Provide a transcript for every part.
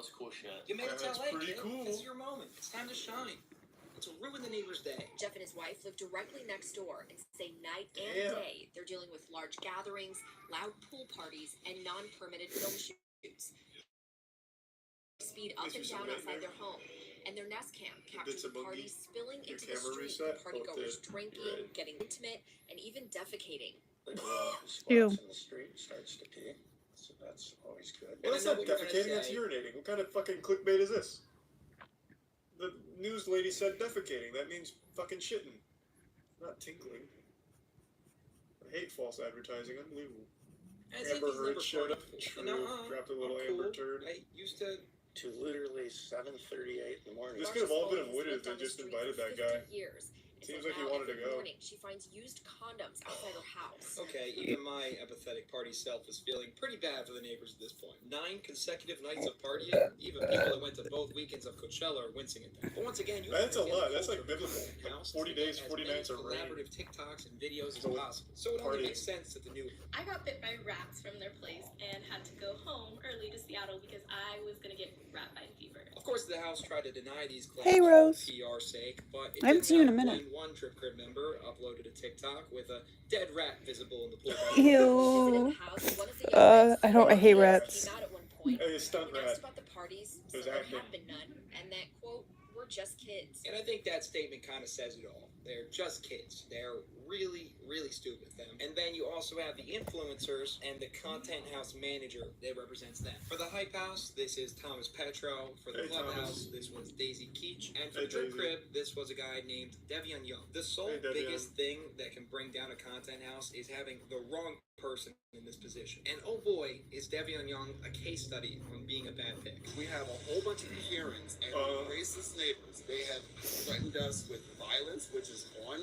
that's cool shit. You made it to That's LA, pretty kid. cool. This is your moment. It's time to shine. To ruin the neighbor's day. Jeff and his wife live directly next door and say night and day they're dealing with large gatherings, loud pool parties, and non-permitted film shoots. Speed up and down outside their home, and their Nest Cam captures the parties spilling into the street, partygoers drinking, getting intimate, and even defecating. Ew. In the street starts to pee, so that's always good. Well, that's not defecating, that's urinating. What kind of fucking clickbait is this? The news lady said defecating. That means fucking shitting. Not tinkling. I hate false advertising. Unbelievable. Amber Heard showed up. True. Dropped a little Amber turd. I used to literally 7:38 in the morning. This could have all been avoided if they just invited that guy. Seems like he wanted to go. She finds used condoms outside her house. Okay, even my empathetic party self is feeling pretty bad for the neighbors at this point. 9 consecutive nights of partying, even people that went to both weekends of Coachella are wincing at that. But once again, that's a lot. That's like biblical. Like 40 days, 40 nights of rain. Collaborative TikToks and videos is possible. So it only makes sense that the new. I got bit by rats from their place and had to go home early to Seattle because I was gonna get rat bite fever. Of course, the house tried to deny these claims Hey, Rose. for PR sake, but it I haven't seen you in a minute. One Trip Crib member uploaded a TikTok with a dead rat visible in the pool. Ew. I hate rats. Hey, stunt rat. About the parties, It was so there acting. have been none, and that quote, "We're just kids." And I think that statement kind of says it all. They're just kids. They're really, really stupid, them. And then you also have the influencers and the content house manager that represents them. For the Hype House, this is Thomas Petro. For the Clubhouse, this was Daisy Keach. And for the Drip Crib, this was a guy named Devion Young. The sole biggest thing that can bring down a content house is having the wrong person in this position. And oh boy, is Devion Young a case study on being a bad pick. We have a whole bunch of Karens and racist neighbors. They have threatened us with violence, which is on,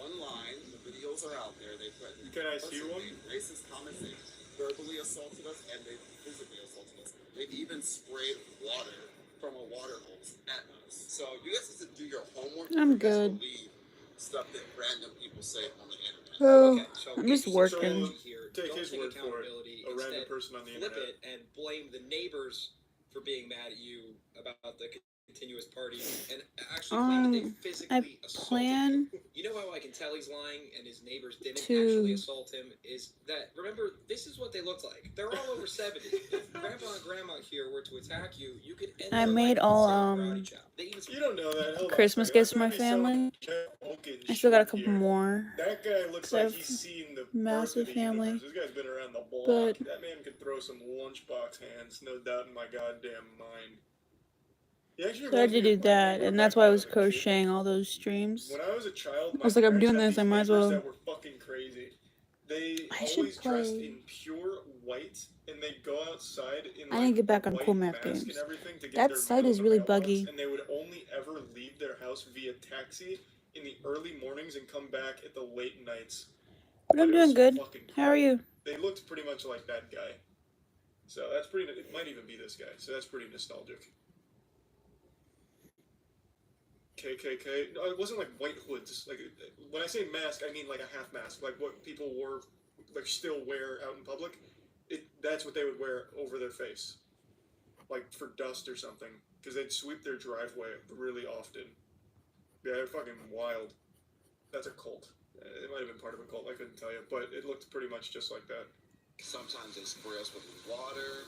online. The videos are out there. They threatened. Can I see one? Racist comments. They verbally assaulted us and they physically assaulted us. They've even sprayed water from a water hose at us. So you guys have to do your homework. I'm good. Believe stuff that random people say on the internet. Oh, Okay, so I'm just working. Here, Take don't his take word for it. accountability. A random Instead, person on the flip internet. it and blame the neighbors for being mad at you about the continuous party and actually claim that they physically assaulted plan you. You know how I can tell he's lying and his neighbors didn't to- actually assault him is that, remember, this is what they look like. They're all over 70. If grandpa and grandma here were to attack you, you could end I their made life all, in a karate chop. They even You don't know that. Hold on. Christmas gifts for my That's gonna be family. some Vulcan I still got a shit couple here. more. That guy looks I like have he's seen the massive birth of the family. universe. This guy's been around the block. But- That man could throw some lunchbox hands, no doubt in my goddamn mind. He actually So I had to do that, and that's why I was crocheting all those streams. When I was a child, I was like, I'm doing parents this, I had might these as well. neighbors that were fucking crazy. They I should always dressed play- in pure white, and they'd go outside in I need to get back on white Cool Math mask games. and everything to get That their site mail is in really the mailbox, buggy. and they would only ever leave their house via taxi in the early mornings and come back at the late nights. But I'm it was doing good. fucking How are you? They looked pretty much like that guy. So that's pretty. It might even be this guy. So that's pretty nostalgic. KKK. No, it wasn't like white hoods. Like when I say mask, I mean like a half mask, like what people wore, like still wear out in public. That's what they would wear over their face, like for dust or something, because they'd sweep their driveway really often. Yeah, they're fucking wild. That's a cult. It might have been part of a cult. I couldn't tell you, but it looked pretty much just like that. Sometimes they spray us with water.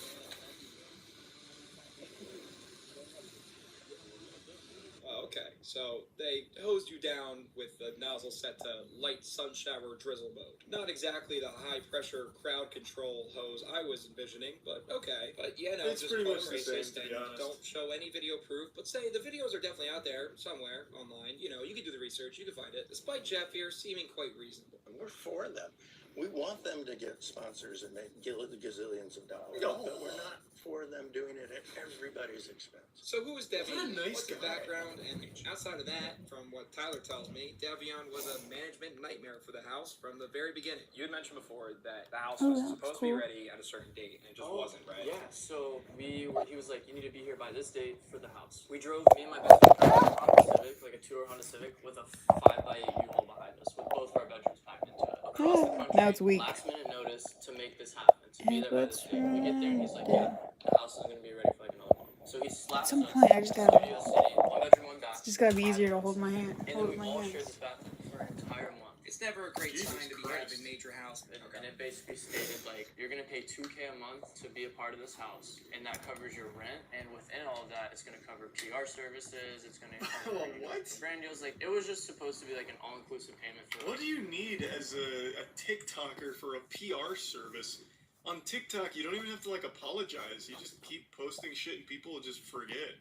Okay, so they hosed you down with the nozzle set to light sun shower drizzle mode. Not exactly the high pressure crowd control hose I was envisioning, but okay. But yeah, no, It's just pretty call much them the same, racist to be and honest. don't show any video proof. But say the videos are definitely out there somewhere online. You know, you can do the research, you can find it. Despite Jeff here seeming quite reasonable. And we're for them. We want them to get sponsors and make gazillions of dollars. No. But we're not for them doing it at everybody's expense. So who is Devion? What a nice What's the guy. background? And outside of that, from what Tyler tells me, Devion was a management nightmare for the house from the very beginning. You had mentioned before that the house Oh, was that's supposed to be cool. ready at a certain date, and it just Oh, wasn't, right? Yeah, so he was like, you need to be here by this date for the house. We drove, me and my best friend drove a Honda Civic, like a 2-door Honda Civic with a 5x8 U-Haul behind us, with both of our bedrooms packed into it. Across the country, Now it's weak. last minute notice to make this happen. to be there by this date. We get there and he's like, yeah, the house is gonna be ready for like another month. So he At slaps some us. point, I just gotta. Studio City, 1 bedroom, 1 bath. It's just gotta be easier to hold my hand. And then Hold we my all hands. shared this bathroom for an entire month. It's never a great Jesus time to be Christ. having major house. And it basically stated like you're gonna pay $2,000 a month to be a part of this house, and that covers your rent. And within all of that, it's gonna cover PR services. It's gonna cover What? brand deals. Like it was just supposed to be like an all-inclusive payment for. What do you need as a TikToker for a PR service? On TikTok, you don't even have to like apologize. You just keep posting shit and people will just forget.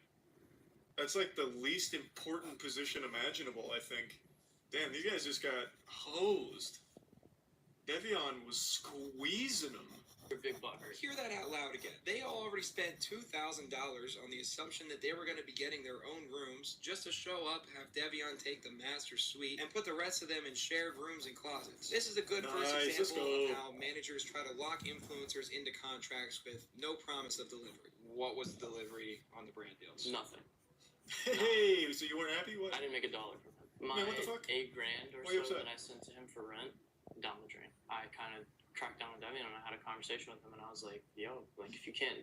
That's like the least important position imaginable, I think. Damn, these guys just got hosed. Devion was squeezing them. Your big butter. Hear that out loud again. They all already spent $2,000 on the assumption that they were going to be getting their own rooms just to show up, have Devion take the master suite, and put the rest of them in shared rooms and closets. This is a good first Nice, let's example go. of how managers try to lock influencers into contracts with no promise of delivery. What was the delivery on the brand deals? Nothing. Hey, so you weren't happy? What? I didn't make $1 from him. My Man, what the fuck? $8,000 or Why are you so upset? that I sent to him for rent, down the drain. I kind of tracked down Devian and I had a conversation with him and I was like, yo, like if you can't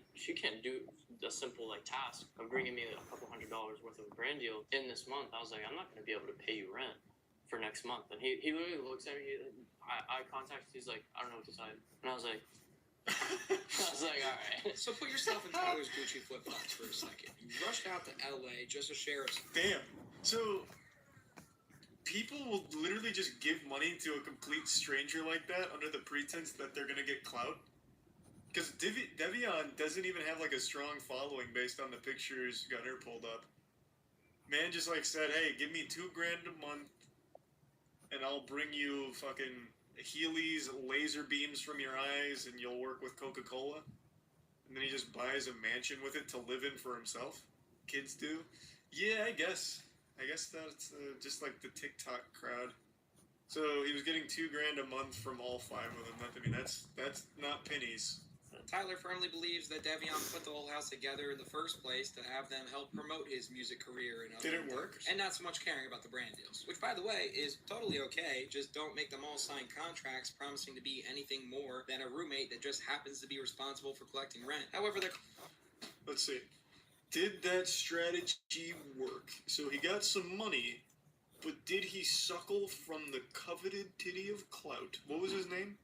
do a simple like task of bringing me a couple $100 worth of a brand deal in this month, I was like, I'm not going to be able to pay you rent for next month. And he literally looks at me, I contacted, he's like, I don't know what to say. And I was like, all right. So put yourself in Tyler's Gucci flip-flops for a second. You rushed out to LA just to share a Damn. So people will literally just give money to a complete stranger like that under the pretense that they're gonna get clout. Because Devion doesn't even have like a strong following based on the pictures Gunner pulled up. Man just like said, hey, give me $2,000 a month and I'll bring you fucking Heelys, laser beams from your eyes, and you'll work with Coca-Cola. And then he just buys a mansion with it to live in for himself. Kids do. Yeah, I guess that's just like the TikTok crowd. So he was getting $2,000 a month from all 5 of them. I mean, that's not pennies. Tyler firmly believes that Devion put the whole house together in the first place to have them help promote his music career and other Did it work? endeavors, and not so much caring about the brand deals. Which, by the way, is totally okay. Just don't make them all sign contracts promising to be anything more than a roommate that just happens to be responsible for collecting rent. However, they're... Let's see. Did that strategy work? So he got some money, but did he suckle from the coveted titty of clout? What was his name?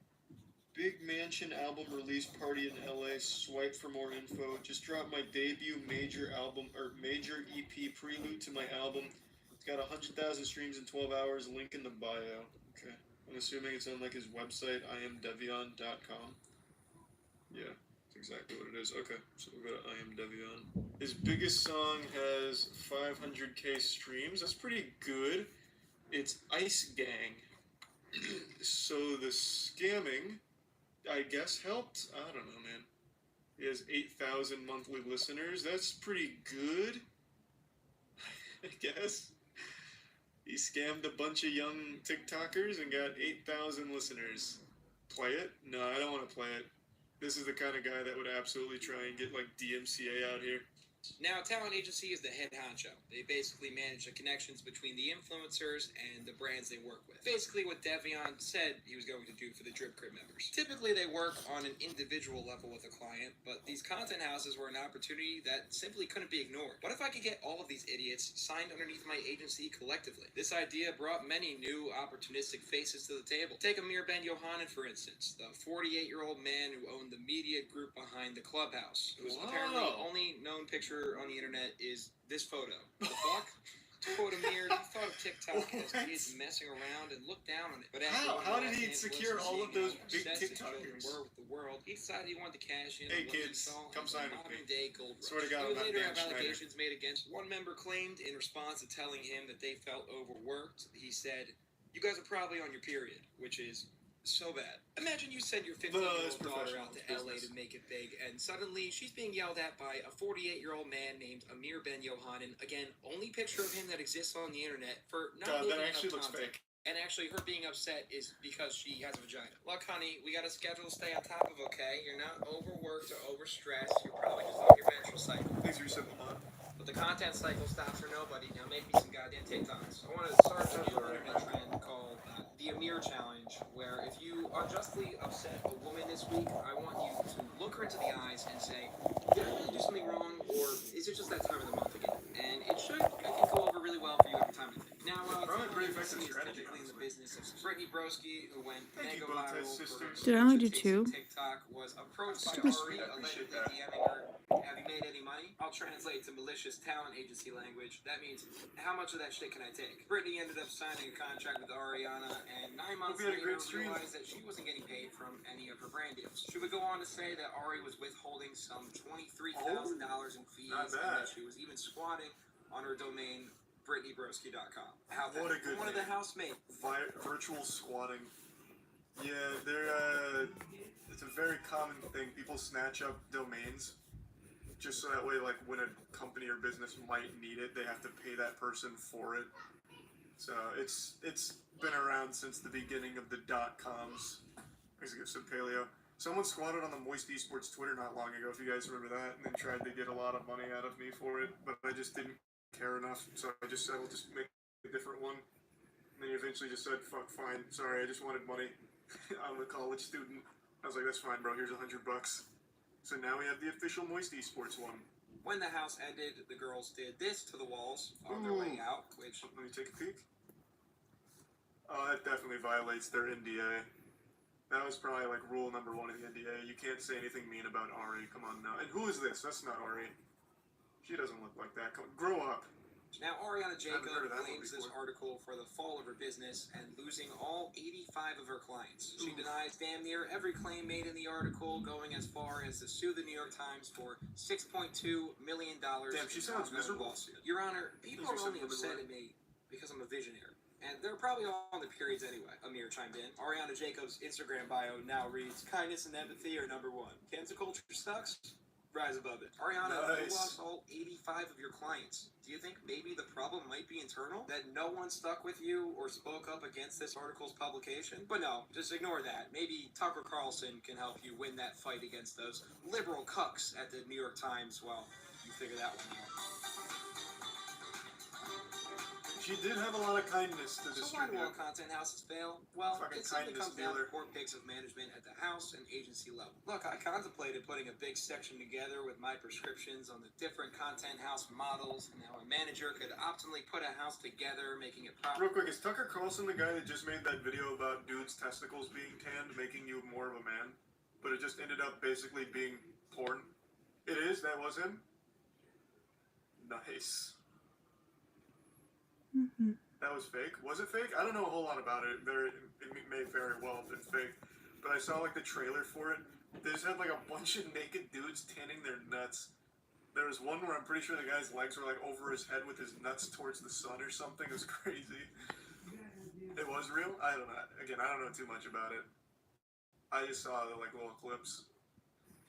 Big Mansion album release party in LA. Swipe for more info. Just dropped my debut major EP prelude to my album. It's got 100,000 streams in 12 hours. Link in the bio. Okay. I'm assuming it's on like his website, iamdevion.com. Yeah, that's exactly what it is. Okay, so we'll go to iamdevion. His biggest song has 500k streams. That's pretty good. It's Ice Gang. So the scamming, I guess, helped. I don't know, man. He has 8,000 monthly listeners. That's pretty good, I guess. He scammed a bunch of young TikTokers and got 8,000 listeners. Play it? No, I don't want to play it. This is the kind of guy that would absolutely try and get, like, DMCA out here. Now, a talent agency is the head honcho. They basically manage the connections between the influencers and the brands they work with. Basically what Devion said he was going to do for the Drip Crib members. Typically, they work on an individual level with a client, but these content houses were an opportunity that simply couldn't be ignored. What if I could get all of these idiots signed underneath my agency collectively? This idea brought many new opportunistic faces to the table. Take Amir Ben Yohanan, for instance, the 48-year-old man who owned the media group behind the Clubhouse, whose apparently only known picture on the internet is this photo. The fuck? To quote Amir, he thought of TikTok as kids messing around and looked down on it. But How did he secure all of those big TikTokers? Were with the world, he decided he wanted to cash in Hey on what he kids, saw come as sign a with me. modern-day gold rush. Swear to God, He I'm would not later Dan have Schneider. allegations made against one member claimed in response to telling him that they felt overworked. He said, "You guys are probably on your period," which is so bad. Imagine you send your 15-year-old daughter out to LA to make it big, and suddenly she's being yelled at by a 48-year-old man named Amir Ben Yohanan. Again, only picture of him that exists on the internet for not God, moving that actually enough looks content. fake. And actually, her being upset is because she has a vagina. Look, honey, we got a schedule to stay on top of, okay? You're not overworked or overstressed. You're probably just on your menstrual cycle. Please reset the mod. But the content cycle stops for nobody. Now make me some goddamn TikToks. I want to start a new internet trend called the Amir Challenge, where if you unjustly upset a woman this week, I want you her into the eyes and say, did I really do something wrong, or is it just that time of the month again? And it should, I think, go over really well for you every time you think. Now, Probably pretty effective Tony is strategy, typically in the honestly. business of Brittany Broski, who went Thank you, mega Bowtie viral for her sisters. Did I only do chasing 2? TikTok, was approached by Stupid. Ari, I appreciate allegedly that. DMing her, have you made any money? I'll translate to malicious talent agency language. That means, how much of that shit can I take? Brittany ended up signing a contract with Ariana, and 9 months Hope you had a later great stream. realized that she wasn't getting paid from any of her brand deals. She would go on to say that Ari was withholding some $23,000 in fees, Not and bad. that she was even squatting on her domain BrittanyBroski.com. How What a good one of name. the housemate. Virtual squatting. Yeah, they're it's a very common thing. People snatch up domains just so that way, like, when a company or business might need it, they have to pay that person for it. So it's been around since the beginning of the .coms. I guess some paleo. Someone squatted on the Moist Esports Twitter not long ago, if you guys remember that, and then tried to get a lot of money out of me for it, but I just didn't care enough, so I just said, I'll just make a different one. And then he eventually just said, fuck, fine, sorry, I just wanted money. I'm a college student. I was like, that's fine, bro, here's $100. So now we have the official Moist Esports one. When the house ended, the girls did this to the walls on their way out, which... Let me take a peek. Oh, that definitely violates their NDA. That was probably like rule number 1 of the NDA. You can't say anything mean about Ari. Come on now. And who is this? That's not Ari. She doesn't look like that. Grow up. Now, Ariana Jacob heard of that one blames this before. article for the fall of her business and losing all 85 of her clients. She denies damn near every claim made in the article, going as far as to sue the New York Times for $6.2 million. Damn, she sounds miserable. Lawsuit. Your Honor, people are only upset at me because I'm a visionary. And they're probably all on the periods anyway. Amir chimed in. Ariana Jacob's Instagram bio now reads, kindness and empathy are number 1. Cancel culture sucks. Rise above it. Ariana, you Nice. lost all 85 of your clients. Do you think maybe the problem might be internal? That no one stuck with you or spoke up against this article's publication? But no, just ignore that. Maybe Tucker Carlson can help you win that fight against those liberal cucks at the New York Times while you figure that one out. She did have a lot of kindness to So why do distribute. all content houses fail? Well, Fucking it simply kindness comes down to dealer. poor pics of management at the house and agency level. Look, I contemplated putting a big section together with my prescriptions on the different content house models and how a manager could optimally put a house together, making it proper. Real quick, is Tucker Carlson the guy that just made that video about dudes' testicles being tanned, making you more of a man? But it just ended up basically being porn? It is? That was him? Nice. That was fake? Was it fake? I don't know a whole lot about it. It may very well have been fake. But I saw like the trailer for it. They just had like a bunch of naked dudes tanning their nuts. There was one where I'm pretty sure the guy's legs were like over his head with his nuts towards the sun or something. It was crazy. It was real? I don't know. Again, I don't know too much about it. I just saw the like little clips.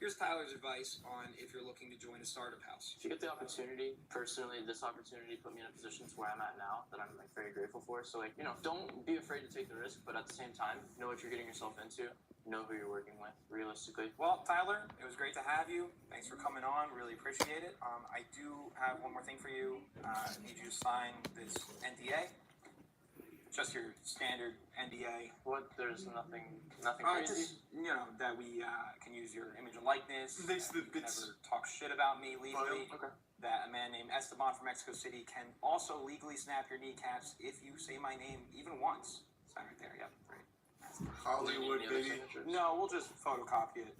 Here's Tyler's advice on if you're looking to join a startup house. If you get the opportunity, personally, this opportunity put me in a position to where I'm at now that I'm like very grateful for. So like, don't be afraid to take the risk, but at the same time, know what you're getting yourself into, know who you're working with, realistically. Well, Tyler, it was great to have you. Thanks for coming on. Really appreciate it. I do have one more thing for you. I need you to sign this NDA. Just your standard NDA. What? There's nothing crazy. Just, that we can use your image and likeness. They that said you can it's- never talk shit about me legally. Okay. That a man named Esteban from Mexico City can also legally snap your kneecaps if you say my name even once. Sign right there. Yep. Great. Hollywood, Any other baby. signatures? No, we'll just photocopy it.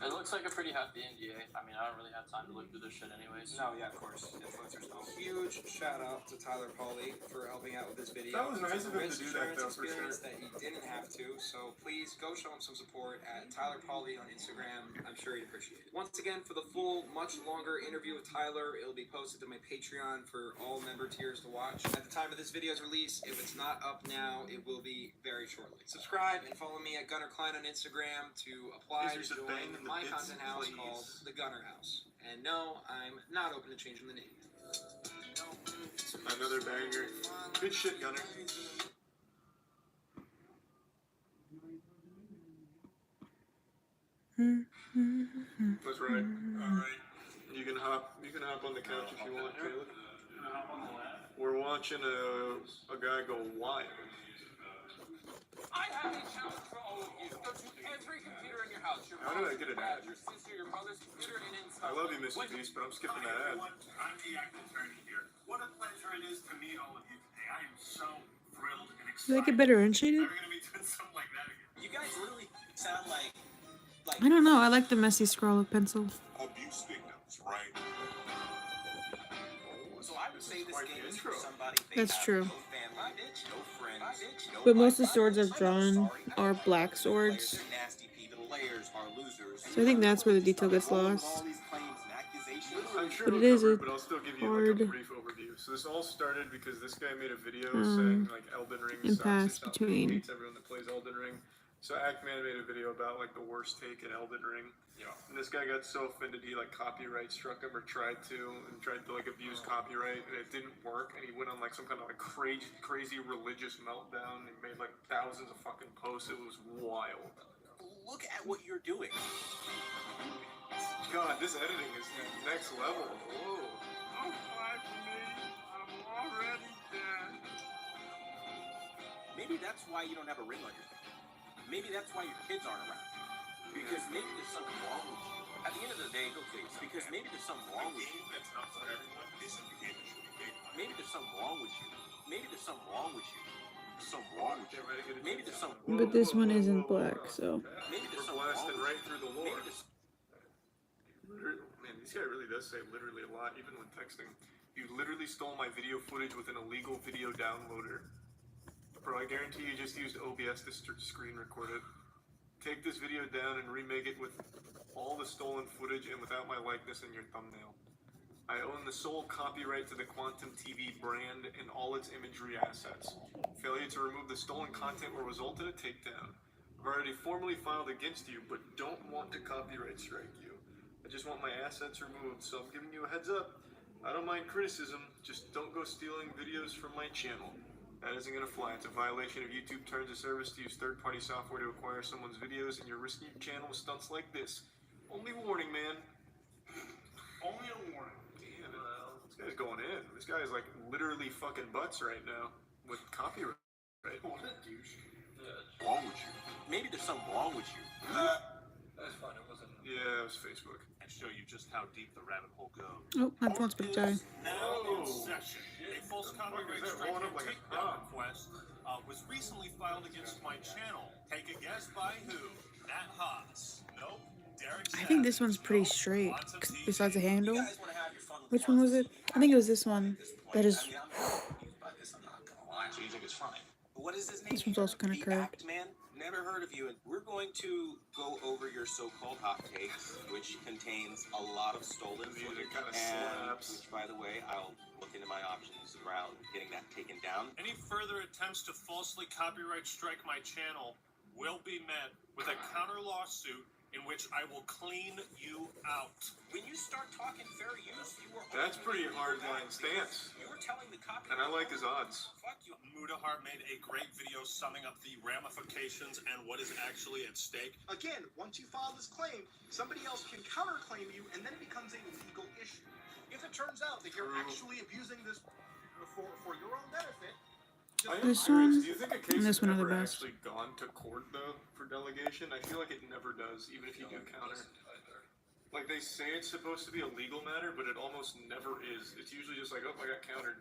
It looks like a pretty hefty NDA. I mean, I don't really have time to look through this shit anyways. No, yeah, of course. Influencers don't. Huge shout out to Tyler Pauly for helping out with this video. That was nice of him to Risk do that, insurance though, for experience sure. that he didn't have to. So please go show him some support at Tyler Pauly on Instagram. I'm sure he'd appreciate it. Once again, for the full, much longer interview with Tyler, it'll be posted to my Patreon for all member tiers to watch. At the time of this video's release, if it's not up now, it will be very shortly. Subscribe and follow me at Gunner Klein on Instagram to apply to Is there some join bang in the my bits, content house please? called The Gunner House. And no, I'm not open to changing the name. Another banger. Good shit, Gunner. That's right. Alright. You can hop on the couch if you want, Caleb. We're watching a guy go wild. I have a challenge for all of you. Go to every computer in your house. Your How did I mom's, get an your ad? dad's, your sister, your brother's computer, and install. I love you, Mr. Beast, but I'm skipping that ad. I'm the acting attorney here. What a pleasure it is to meet all of you today. I am so thrilled and Did I excited. get better shaded? Never gonna be doing something like that again. You guys really sound like I don't know. I like the messy scroll of pencil. Abuse victims, right? So I would say this Quite game the is intro. for somebody they That's have true. no family, no friends, no But most of the life. swords I've I'm drawn sorry, I are don't black like the swords. players. They're nasty people. The layers are losers. So I think that's where the detail gets lost. I'm sure But we'll it is cover a it, but I'll still give you like hard a brief overview. So this all started because this guy made a video Um, saying like Elden Ring sucks or impasse something. between- He hates everyone that plays Elden Ring. So Ackman made a video about like the worst take in Elden Ring. Yeah. And this guy got so offended he like copyright struck him or tried to like abuse copyright, and it didn't work, and he went on like some kind of like crazy religious meltdown and made like thousands of fucking posts. It was wild. Look at what you're doing. God, this editing is next level. Whoa. Don't cry for me. I'm already dead. Maybe that's why you don't have a ring on your finger. Maybe that's why your kids aren't around. Because maybe there's something wrong with you. At the end of the day, because maybe there's something wrong with you. That's not for everyone. This is the game that should be big. Maybe there's something wrong with you. Maybe there's something wrong with you. There's something wrong with you. Maybe there's something. But this one isn't black, so. Maybe there's We're something blasting wrong with right through the you. Maybe lore. there's Man, this guy really does say literally a lot, even when texting. You literally stole my video footage with an illegal video downloader. Bro, I guarantee you just used OBS to screen record it. Take this video down and remake it with all the stolen footage and without my likeness in your thumbnail. I own the sole copyright to the Quantum TV brand and all its imagery assets. Failure to remove the stolen content will result in a takedown. I've already formally filed against you, but don't want to copyright strike you. I just want my assets removed, so I'm giving you a heads up. I don't mind criticism, just don't go stealing videos from my channel. That isn't gonna fly. It's a violation of YouTube terms of service to use third-party software to acquire someone's videos, and you're risking your channel with stunts like this. Only warning, man. only a warning. Damn, this guy's going in. This guy is like literally fucking butts right now with copyright. What a douche. wrong with you. Maybe there's something wrong with you. That's fine. It wasn't. Yeah, it was Facebook. And show you just how deep the rabbit hole goes. Oh, my phone's about to die. Now in Oh, session. A false What the fuck copyright is that strike rolling and up like a takedown dog? request was recently filed against my channel. Take a guess by who? Nat Haas. Nope. Derek I think this Savage. one's pretty Nope. straight, Quantum TV. besides the handle. You guys want to have your fun with Which one was it? I think it was this one. That is. I mean, I'm not confused by this. I'm not gonna lie. So you think it's fine? But what is his name? This one's also kinda The curved. Act Man. Never heard of you. And we're going to go over your so-called hot takes, which contains a lot of stolen The music footage, kinda and slaps. which, by the way, I'll look into my options around getting that taken down. Any further attempts to falsely copyright strike my channel will be met with a counter lawsuit in which I will clean you out. When you start talking fair use, you were. That's pretty only hard doing that line stance. because You were telling the copyright. And I like his odds. Fuck you. Mudahar made a great video summing up the ramifications and what is actually at stake. Again, once you file this claim, somebody else can counterclaim you, and then it becomes a legal issue. If it turns out that you're True. actually abusing this for your own benefit, I am This curious, one do you think a and case this has one are the ever best. actually gone to court though for delegation? I feel like it never does, even if you do counter. Like they say it's supposed to be a legal matter, but it almost never is. It's usually just like, oh, I got countered.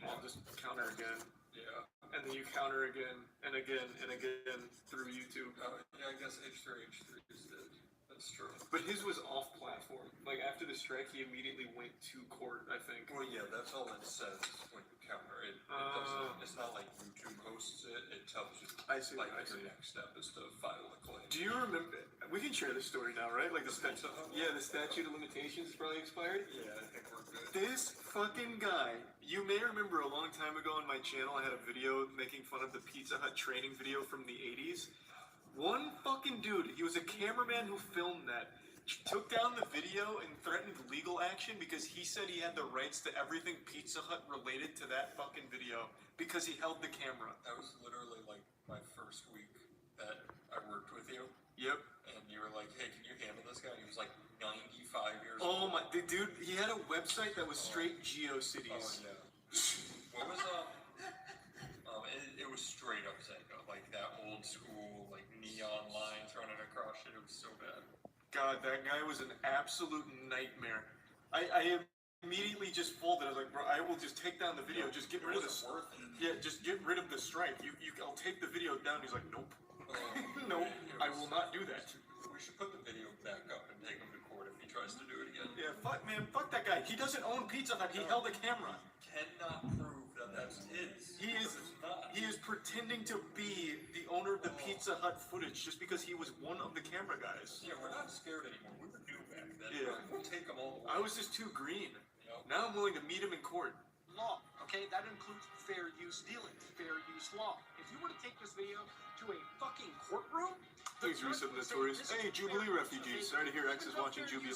I'll just counter again. Yeah. And then you counter again and again and again through YouTube. Yeah, I guess H3 is dead. That's true. But his was off platform. Like after the strike, he immediately went to court, I think. Well, yeah, that's all it says when you counter it. It's not like YouTube hosts it. It tells you I see. like I your see. next step is to file a claim. Do you remember? We can share this story now, right? Like the statute. Yeah, the statute of limitations is probably expired. Yeah, I think we're good. This fucking guy. You may remember a long time ago on my channel, I had a video making fun of the Pizza Hut training video from the 80s. One fucking dude, he was a cameraman who filmed that, took down the video and threatened legal action because he said he had the rights to everything Pizza Hut related to that fucking video because he held the camera. That was literally like my first week that I worked with you. Yep. And you were like, hey, can you handle this guy? He was like 95 years Oh old. my, the dude, he had a website that was straight GeoCities. Oh, yeah. What was it was straight up Zynga, like that old God, that guy was an absolute nightmare. I immediately just folded. I was like, bro, I will just take down the video. Just get rid of this. Yeah, just get rid of the strike. I'll take the video down. He's like, nope. Nope, I will not do that. We should put the video back up and take him to court if he tries to do it again. Yeah, fuck that guy. He doesn't own Pizza Hut. He held a camera. Cannot prove that that's his. He is pretending to be the owner of the Pizza Hut footage just because he was one of the camera guys. Yeah, we're not scared anymore. We were new back then. Yeah. We'll take him all the way. I was just too green. Now I'm willing to meet him in court. Law, okay? That includes fair use dealings, fair use law. If you were to take this video to a fucking courtroom, Thanks for resubmitting that, Tories. Hey, Jubilee refugees. Sorry to hear X is watching Jubilee.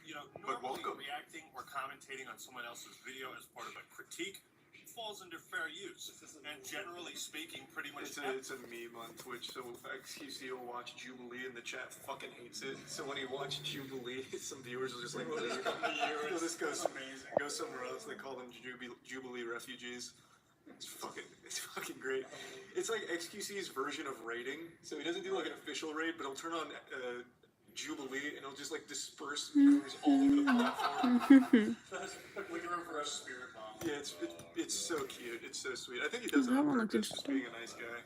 You know, But normally welcome. reacting or commentating on someone else's video as part of a critique falls under fair use. And generally speaking, pretty much It's a meme on Twitch, so XQC will watch Jubilee and the chat fucking hates it. So when he watched Jubilee, some viewers will just like, they'll just go somewhere else. They call them Jubilee refugees. It's fucking great. It's like XQC's version of raiding. So he doesn't do like an official raid, but he'll turn on Jubilee and he'll just like disperse viewers all over the platform. like a reverse spirit bomb. Yeah, it's so cute. It's so sweet. I think he does it on purpose, just being a nice guy.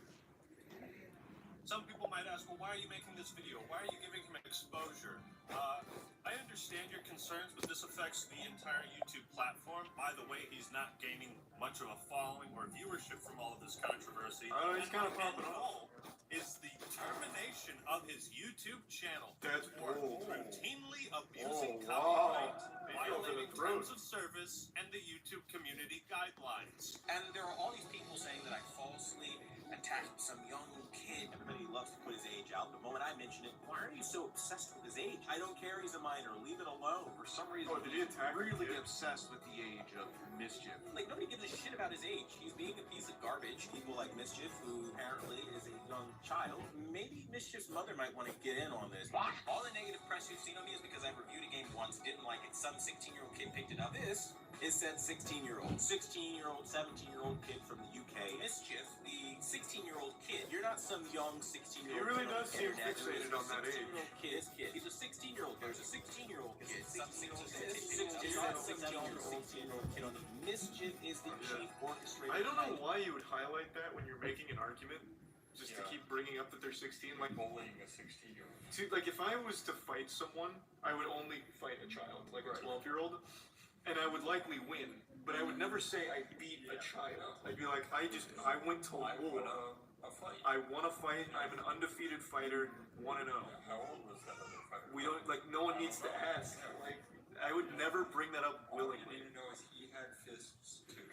Some people might ask, well, why are you making this video? Why are you giving him exposure? I understand your concerns, but this affects the entire YouTube platform. By the way, he's not gaining much of a following or viewership from all of this controversy. He's kind of popping off. Is the termination of his YouTube channel That's for bold. routinely abusing wow. copyright, Maybe over the violating throat. terms of service, and the YouTube community guidelines. And there are all these people saying that I falsely attacked some young kid. Everybody loves to put his age out. The moment I mention it, why are you so obsessed with his age? I don't care, he's a minor. Leave it alone. For some reason, Oh, did he attack really the kid? obsessed with the age of Mischief. Like, nobody gives a shit about his age. He's being a piece of garbage. People like Mischief, who apparently is a young child. Maybe Mischief's mother might want to get in on this. All the negative press you've seen on me is because I reviewed a game once, didn't like it. Some 16-year-old kid picked it up. This is said 16-year-old. 16-year-old, 17-year-old kid from the UK. Mischief, the 16-year-old kid. You're not some young 16-year-old He really kid does seem internet. fixated on that age. Kid. He's a 16-year-old. There's a 16-year-old kid. Some 16-year-old kid on the Mischief is the chief orchestrator. I don't know why you would highlight that when you're making an argument, just to keep bringing up that they're 16. Like Bullying a 16-year-old. See, like if I was to fight someone, I would only fight a child, like a 12-year-old, and I would likely win. But I would never say I beat a child. I'd be like, I went to war. A fight. I won a fight. I'm an undefeated fighter, 1-0. How old was that other fighter? We don't like. No one needs to ask. Like, I would never bring that up All we willingly. need to know is he had fists too.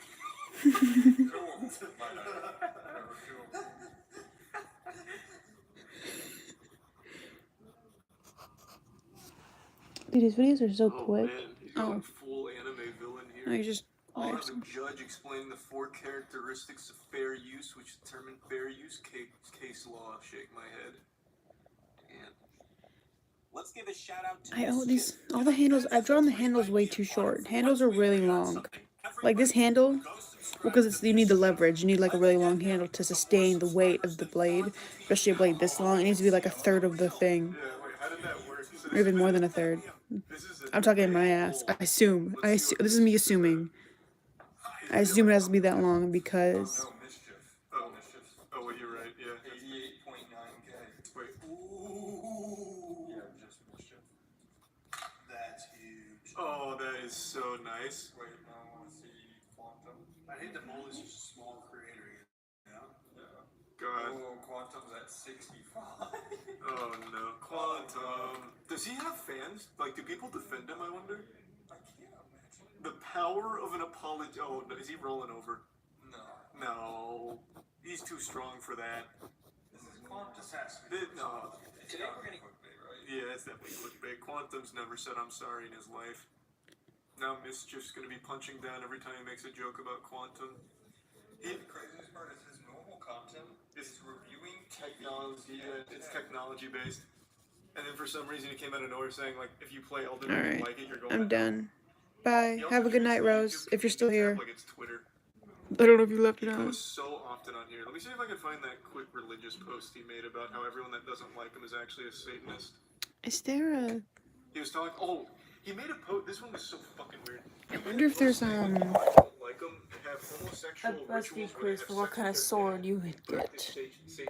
Two of them. Might not have. There were two of them. Dude, his videos are so quick. Man, he's going full anime villain here. I just I'll have the judge explaining the 4 characteristics of fair use, which determine fair use case law. Shake my head. And Let's give a shout out to all the handles. I've drawn the handles way too short. Handles are really long. Like this handle, because you need the leverage. You need like a really long handle to sustain the weight of the blade, especially a blade this long. It needs to be like a third of the thing, yeah, wait, how did that work? So or even more than a third. I'm talking my ass. I assume. This is me assuming. I assume it has to be that long because. No, Mischief. Mischief. Oh, wait, you're right. Yeah. 88.9K. Wait. Yeah, just Mischief. That's huge. Oh, that is so nice. Wait, now I want to see Quantum. I hate that Mole is just a small creator, you know? Yeah. God. Oh, Quantum's at 65. Oh no, Quantum. Does he have fans? Like, do people defend him? I wonder. I can't imagine. The power of an apology. Oh, no, is he rolling over? No. No, he's too strong for that. This is Quantum. No. Today we're gonna. Clickbait, right? Yeah, it's definitely clickbait. Quantum's never said I'm sorry in his life. Now Mischief's gonna be punching down every time he makes a joke about Quantum. The craziest part is his normal content is reviewing Technology, it's technology based. And then for some reason he came out of nowhere saying like, if you play Elden All Ring and right, like it, you're going. I'm to hell. done. Bye. He also Have a good treats night, the Rose. YouTube If you're still community here. like it's Twitter. I don't know if you left He it on. posts so often on here. Let me see if I can find that quick religious post he made about how everyone that doesn't like him is actually a Satanist. Is there a... He was talking. Oh, he made a post. This one was so fucking weird. I wonder if there's Like them and have a homosexual BuzzFeed rituals where they quiz have for what sex kind of with their sword dad. you would Practice get. safe